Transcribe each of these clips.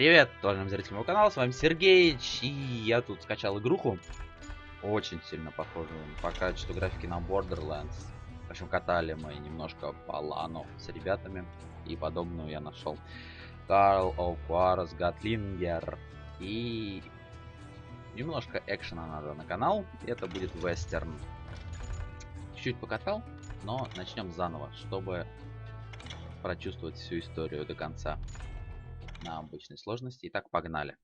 Привет, уважаемые зрители моего канала, с вами Сергеич, и я тут скачал игруху, очень сильно похожую по качеству графики на Borderlands. В общем, катали мы немножко по лану с ребятами, и подобную я нашел. CoJGunslinger, и немножко экшена надо на канал, это будет вестерн. Чуть-чуть покатал, но начнем заново, чтобы прочувствовать всю историю до конца. На обычной сложности. Итак, погнали.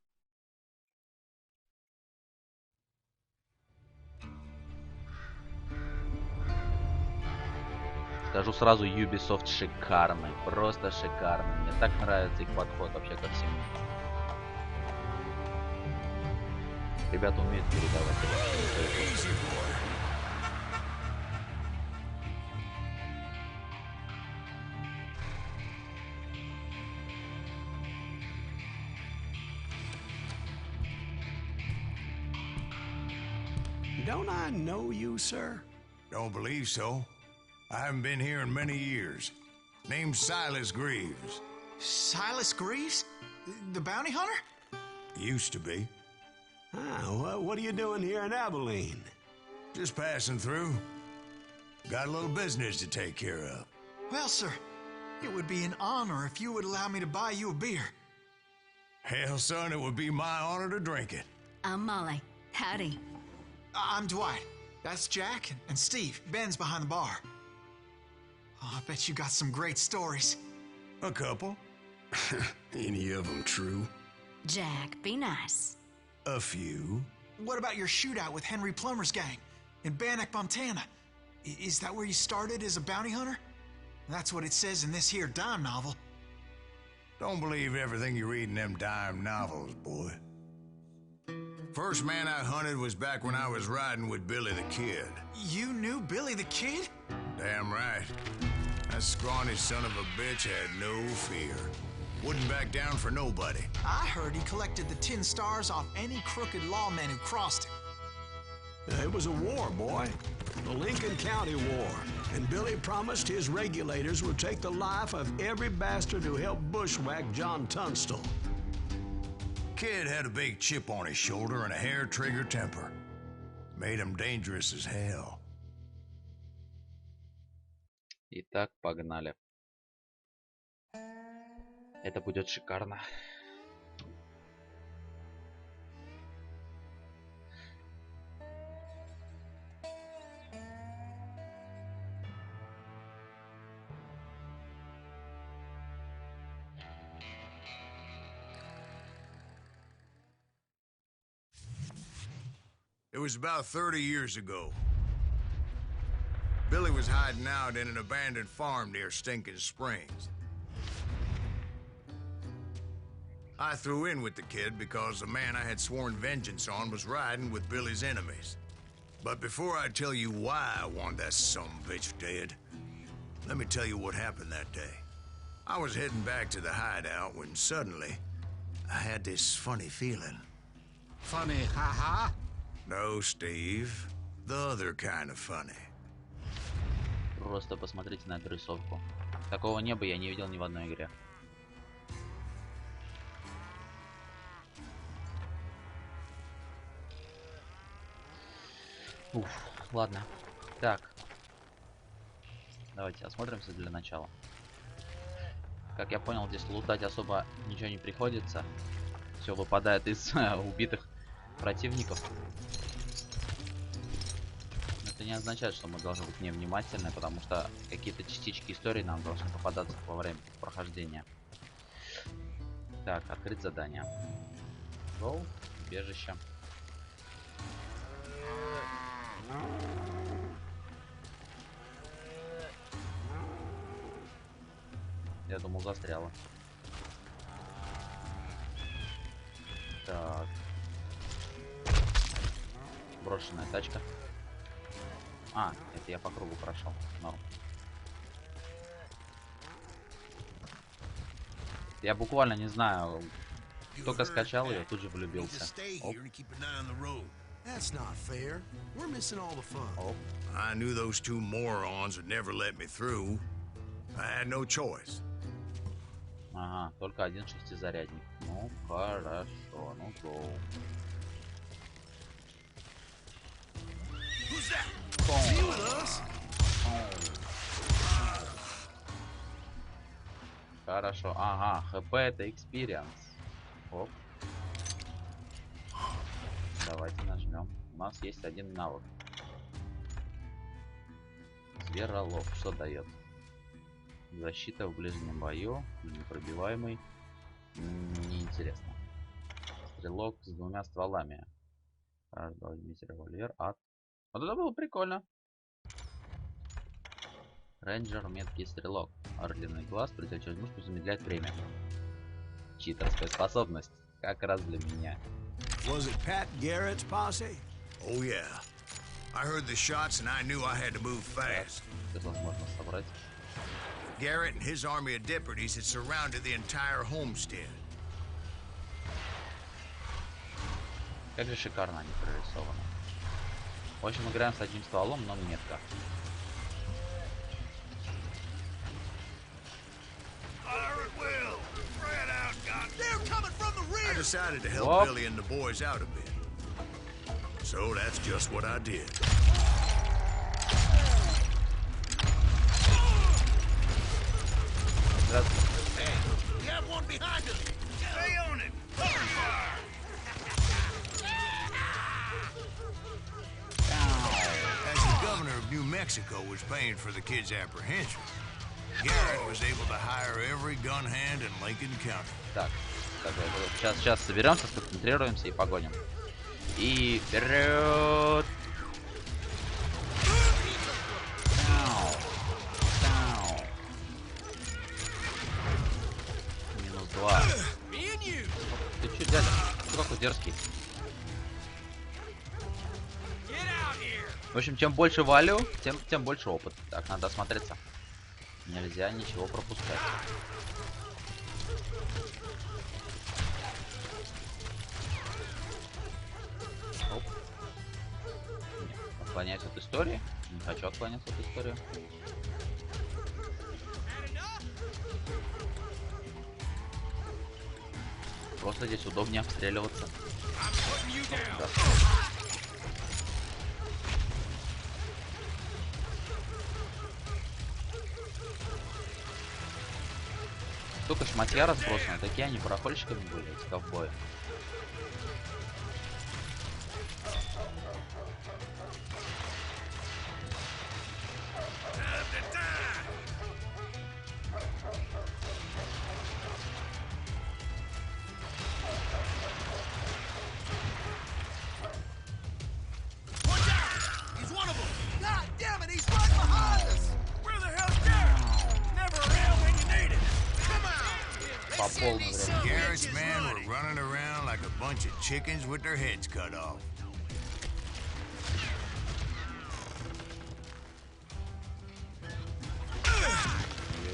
Скажу сразу, Юбисофт шикарный, просто шикарный. Мне так нравится их подход вообще ко всему. Ребята умеют передавать вообще. Don't I know you, sir? Don't believe so. I haven't been here in many years. Name's Silas Greaves. Silas Greaves? The bounty hunter? Used to be. Ah, what are you doing here in Abilene? Just passing through. Got a little business to take care of. Well, sir, it would be an honor if you would allow me to buy you a beer. Hell, son, it would be my honor to drink it. I'm Molly. Howdy. I'm Dwight. That's Jack and Steve. Ben's behind the bar. Oh, I bet you got some great stories. A couple. Any of them true? Jack, be nice. A few. What about your shootout with Henry Plummer's gang in Bannock, Montana? Is that where you started as a bounty hunter? That's what it says in this here dime novel. Don't believe everything you read in them dime novels, boy. First man I hunted was back when I was riding with Billy the Kid. You knew Billy the Kid? Damn right. That scrawny son of a bitch had no fear. Wouldn't back down for nobody. I heard he collected the 10 stars off any crooked lawman who crossed him. It was a war, boy. The Lincoln County War. And Billy promised his regulators would take the life of every bastard who helped bushwhack John Tunstall. Kid had a big chip on his shoulder and a hair-trigger temper. Made him dangerous as hell. Итак, погнали. Это будет шикарно. It was about 30 years ago. Billy was hiding out in an abandoned farm near Stinking Springs. I threw in with the kid because the man I had sworn vengeance on was riding with Billy's enemies. But before I tell you why I want that sumbitch dead, let me tell you what happened that day. I was heading back to the hideout when suddenly I had this funny feeling. Funny, haha? No, Steve. The other kind of funny. Просто посмотрите на эту рисовку. Такого неба я не видел ни в одной игре. Уф, ладно. Так. Давайте осмотримся для начала. Как я понял, здесь лутать особо ничего не приходится. Все выпадает из убитых противников. Это не означает, что мы должны быть невнимательны, потому что какие-то частички истории нам должны попадаться во время прохождения. Так, открыть задание. Go, убежище. Я думал, застряла. Так. Брошенная тачка. А, это я по кругу прошел. Норм. Я буквально не знаю, только скачал ее, тут же влюбился. Оп. Оп. I knew those two morons would never let me through. I had no choice. Ага, только один шестизарядник. Ну, хорошо, ну гоу. Хорошо, ага, хп это experience. Оп. Давайте нажмем. У нас есть один навык. Зверолов. Что дает? Защита в ближнем бою. Непробиваемый. Неинтересно. Стрелок с двумя стволами. Возьмите револьвер. Вот это было прикольно. Рейнджер, меткий стрелок. Орлиный глаз, прилетев через мушку, замедляет время. Читерская способность. Как раз для меня. Was it Pat Garrett's posse? Oh, yeah. I heard the shots and I knew I had to move fast. Сейчас возможно собрать. Garrett and his army of deputies had surrounded the entire homestead. Как же шикарно они прорисованы. В общем, играем с одним стволом, но метко. I decided to help Billy and the boys out a bit. So that's just what I did. Hey, we have one behind us. Stay on it. Cover fire. As the governor of New Mexico was paying for the kids' apprehension, Garrett was able to hire every gun hand in Lincoln County. Так, сейчас соберемся, сконцентрируемся и погоним. И вперед! Минус 2. Ты че, дядя? Ты какой дерзкий. В общем, чем больше валю, тем больше опыт. Так, надо осмотреться. Нельзя ничего пропускать. Оп. Нет, отклоняюсь от истории. Не хочу отклоняться от истории. Просто здесь удобнее обстреливаться. Да. Столько шматья разбросано, такие они барахольщиками были, эти ковбои. По полной время. Garrett's men were running around like a bunch of chickens with their heads cut off.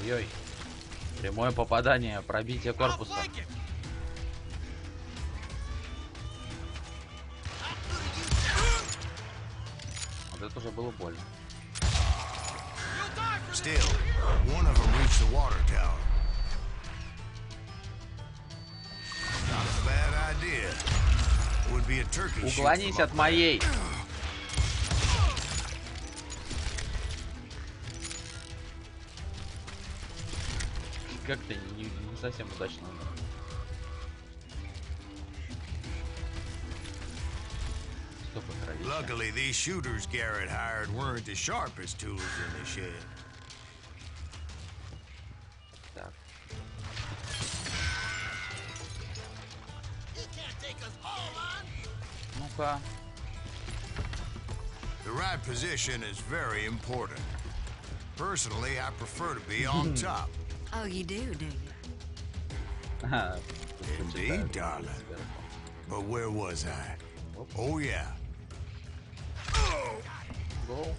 Ой-ой-ой. Прямое попадание, пробитие корпуса. Вот это уже было больно. Still, one of them reached the water tower. Not a bad idea. Would be a turkey shoot. Уклонись от моей. Как-то не совсем удачно. Столько кровища. Luckily, these shooters Garrett hired weren't the sharpest tools in the shed. Так. Ну-ка. The right position is very important. Personally, I prefer to be on top. Oh, you do you? Ага. Indeed, darling. But where was I? Oh, yeah. Go.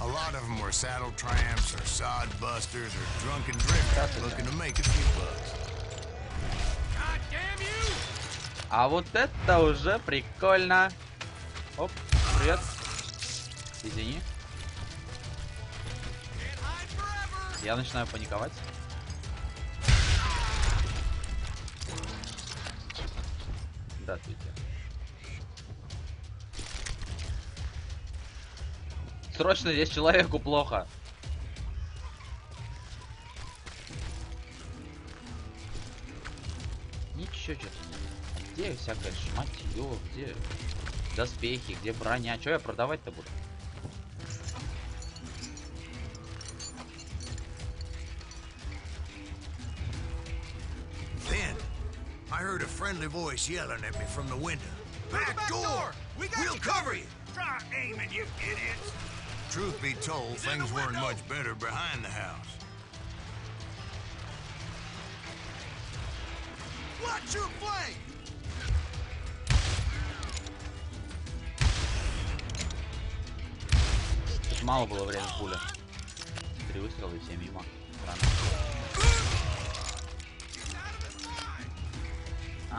A lot of them were saddle tramps or sod busters or drunken drifters looking to make a few bucks. А вот это уже прикольно. Оп, привет. Извини. Я начинаю паниковать. Здравствуйте. Срочно, здесь человеку плохо. Ничего, что-то нет. Где всякое шматье, где доспехи, где броня? Что я продавать-то буду? Then, I heard a friendly voice yelling at me from the window. Back door! We'll cover you! Try aiming, you idiots! Truth be told, things weren't much better behind the house. Watch your flank! Тут мало было времени пуля. 3 выстрела и все мимо. Странно. I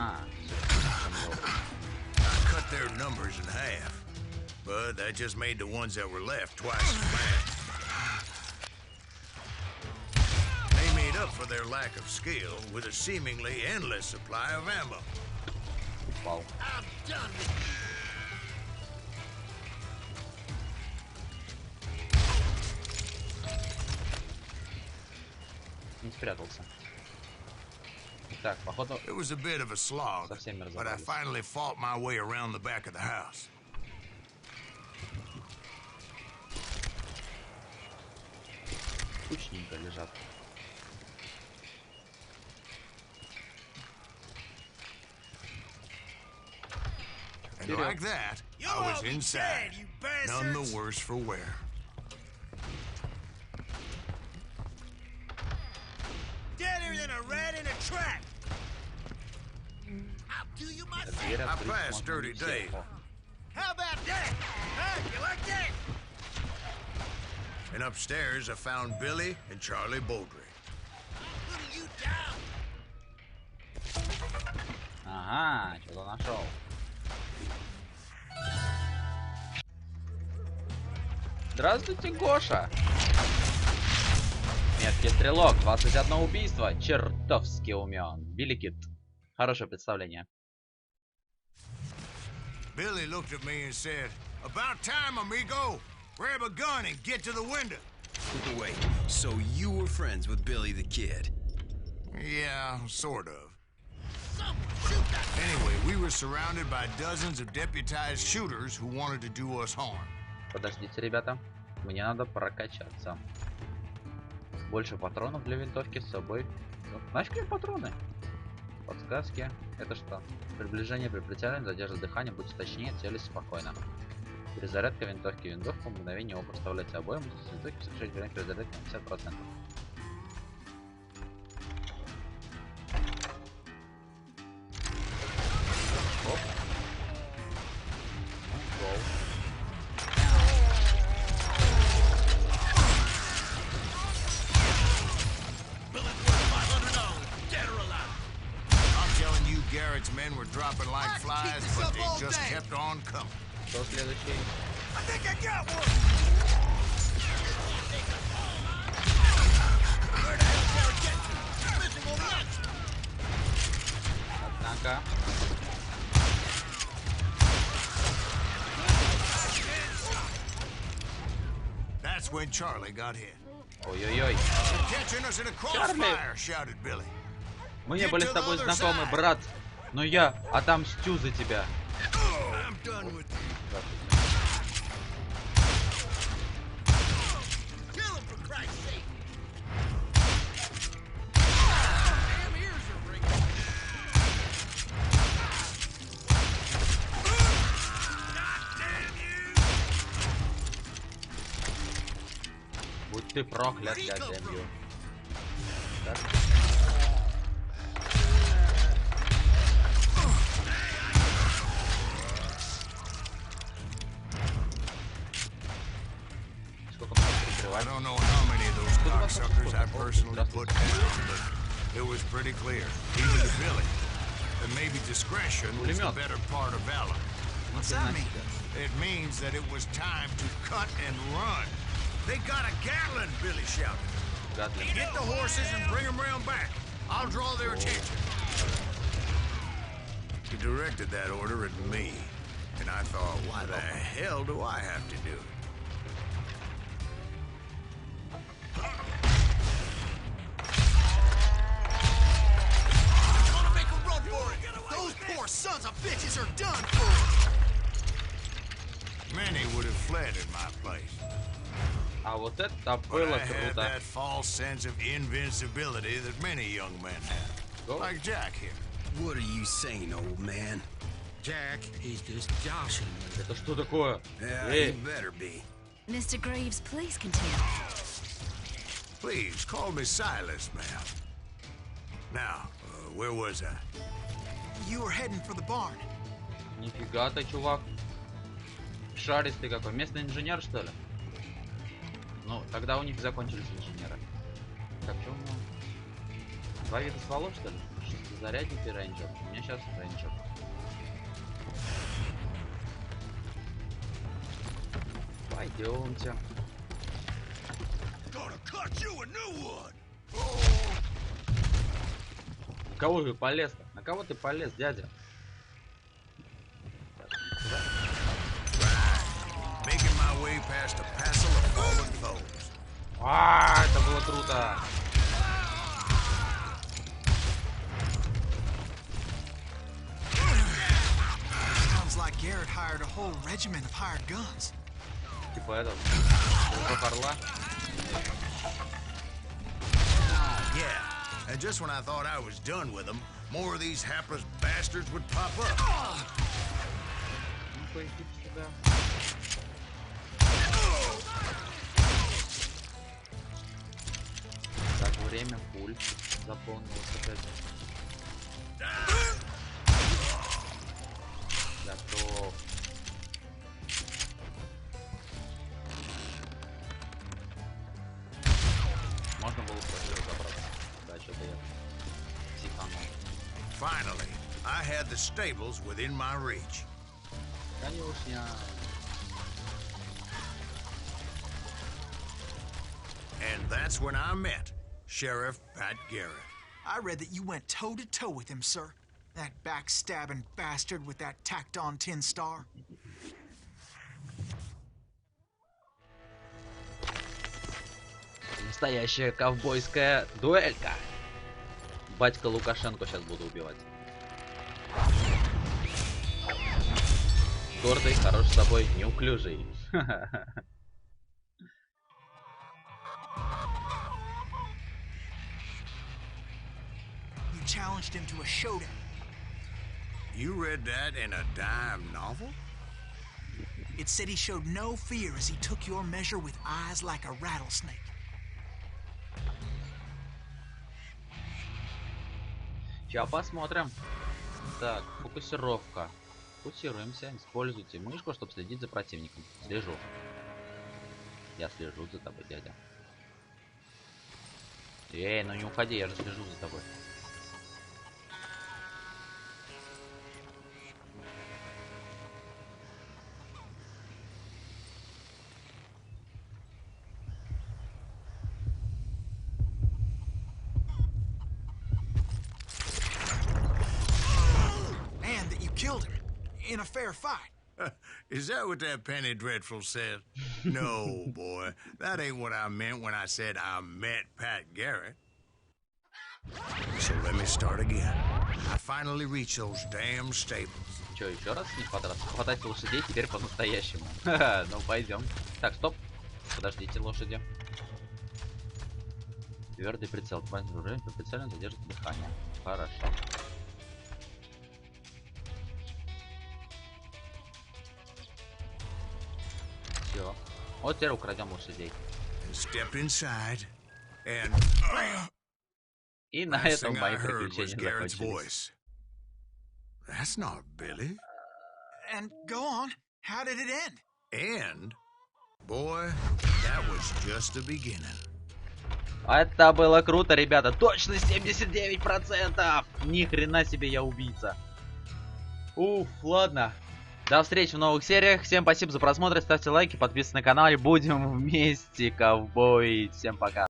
cut their numbers in half, but that just made the ones that were left twice as bad. They made up for their lack of skill with a seemingly endless supply of ammo. Упал. I'm done with you. Не спрятался. Так, походу... It was a bit of a slog, but I finally fought my way around the back of the house. Кучненько лежат. And like that, I was inside, none the worse for wear. Deader than a rat in a trap. I'll do you my Дверь I открыть passed можно dirty не всех. days. О, How about that? Huh? You like that? And upstairs, I found Billy and Charlie Baldry. Putting you down. Ага, что-то нашел. Здравствуйте, Гоша. Меткий стрелок, 21 убийство, чертовски умен. Билли Кит. Хорошее представление. Billy looked at me and said, "About time, amigo. Grab a gun and get to the window." Wait, so you were friends with Billy the Kid? Yeah, sort of. Shoot that. Anyway, we were surrounded by dozens of deputized shooters who wanted to do us harm. Подождите, ребята. Мне надо прокачаться. Больше патронов для винтовки с собой. Ну, значит, патроны. Подсказки. Это что? Приближение при прицеливании, задержит дыхание, будьте точнее, целись спокойно. Перезарядка винтовки. Винтовку мгновение ока вставляйте обоим. С винтовки совершать время перезарядки на 50%. Оп. Гол. I'm telling you, Garrett's men were dropping like flies, but they just kept on coming. Кто следующий? I think I got one. Where the hell did I get to? Missing on the action. Однако. That's when Charlie got hit. Ой-ой-ой. Catching us in a crossfire, shouted Billy. Мы не были с тобой знакомы, брат. Но я отомстю за тебя. I'm done with you. Kill him for Christ's sake. Damn ears are ringing. God damn you. Будь ты проклят, goddamn. Так. I don't know how many of those cocksuckers I personally put down, but it was pretty clear, even to Billy, that maybe discretion was the better part of valor. What's that mean? It means that it was time to cut and run. They got a Gatlin, Billy shouted. Гатлин. Get the horses and bring them round back. I'll draw their attention. He directed that order at me, and I thought, why the hell do I have to do it? Gonna make a run for it. Those poor sons of bitches are done for. Many would have fled in my place. А вот это But было I had круто. that false sense of invincibility that many young men have. Go. Like Jack here. What are you saying, old man? Jack, he's just joshing me. Это что такое? Yeah, Эй, you better be. Mr. Greaves, please continue. Please, call me Silas, ma'am. Now, where was I? You were heading for the barn. нифига ты, чувак. Шаристый какой. Местный инженер, что ли? Ну, тогда у них закончились инженеры. Так, что у него? 2 вида стволов, что ли? Шестизарядник и рейнджер. У меня сейчас рейнджер. Пойдемте. Gonna cut you a new one. На кого ты полез-то? На кого ты полез, дядя? Making my way past a passel of fallen foes. А, это было круто. Sounds like Garrett hired a whole regiment of hired guns. Типа этот. Дружок орла. Yeah, and just when I thought I was done with them, more of these hapless bastards would pop up. Ну-ка, иди сюда. Так, время пуль заполнилось опять. Готов. Можно было просто разобраться. Да, что-то я психанул. Finally, I had the stables within my reach. Конечно. And that's when I met Sheriff Pat Garrett. I read that you went toe-to-toe with him, sir. That backstabbing bastard with that tacked-on tin star. Настоящая ковбойская дуэлька. Батька Лукашенко сейчас буду убивать. Гордый, хорош с собой, неуклюжий. You challenged him to a showdown. You read that in a dime novel? It said he showed no fear as he took your measure with eyes like a rattlesnake. Сейчас посмотрим. Так, фокусировка. Фокусируемся. Используйте мышку, чтобы следить за противником. Слежу. Я слежу за тобой, дядя. Эй, ну не уходи, я же слежу за тобой. And that you killed him in a fair fight. Is that what that Penny Dreadful said? No, boy. That ain't what I meant when I said I met Pat Garrett. So let me start again. I finally reached those damn stables. Че, еще раз не хватать лошадей теперь по-настоящему. Ну, пойдем. Так, стоп. Подождите, лошади. Твердый прицел. Уровень по прицелу задержит дыхание. Хорошо. Все. Вот теперь украдем лошадей. Stepped inside, and И на last этом thing I мои heard was приключения Garrett's закончились. voice. That's not Billy. And go on. How did it end? And, boy, that was just the beginning. Это было круто, ребята. Точно 79%! Ни хрена себе, я убийца. Уф, ладно. До встречи в новых сериях. Всем спасибо за просмотр. Ставьте лайки, подписывайтесь на канал. И будем вместе, ковбои. Всем пока.